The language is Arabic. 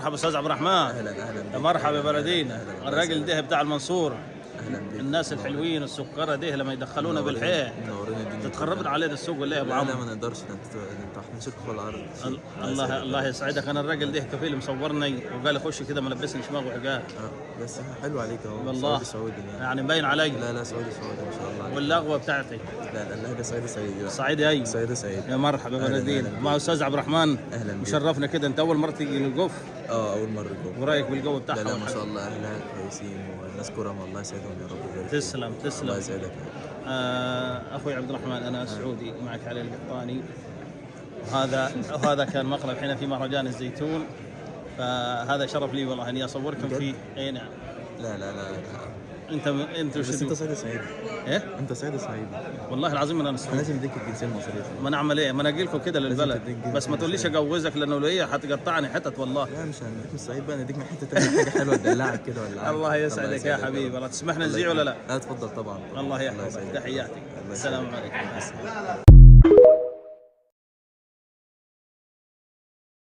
مرحبا استاذ عبد الرحمن. اهلا يا مرحبا يا بلدينا. الراجل ده بتاع المنصور. اهلا بيك. الناس الحلوين السكره ده لما يدخلونا بالحياه تتخربنا علينا السوق ولا ايه يا ابو عمرو؟ لا ما نقدرش نشوف في الارض. الله يسعدك. انا الراجل ده كفيل مصورني وقال خش كده ملبسني شماغ وحاجات. بس حلو عليك اهو. والله سعودي يعني مبين علي. لا سعودي ما شاء الله. واللغوه بتاعتي لا اللهجه صعيدي صعيدي ايوه. صعيدي. يا مرحبا بلدينا مع استاذ عبد الرحمن. اهلا بيك. مشرفنا كده. انت اول مره تيجي للقف؟ اول مره الجو. ورايك بالجو بتاعها؟ لا ما شاء الله اهلها كويسين والناس كرم. الله يسعدهم يا رب ويبارك فيهم. تسلم الله يسعدك. اخوي عبد الرحمن انا سعودي معك علي القحطاني. وهذا كان مقلب حين في مهرجان الزيتون. فهذا شرف لي والله اني اصوركم فيه. اي نعم. لا انت بس انت صعيدي. ايه؟ انت صعيدي. والله العظيم انا سعودي. لازم اديك الجنسيه المصريه. ما انا اعمل ايه؟ ما انا اجي لكم كده للبلد. بس ما تقوليش اجوزك لانه لو هي هتقطعني حتت والله. لا مش هنديك من الصعيد بقى، نديك من حته ثانيه حاجه حلوه تدلعك كده ولا الله يسعدك يا حبيبي. الله تسمحنا نزيع ولا لا؟ لا تفضل طبعا. الله يحفظك. تحياتي. السلام عليكم.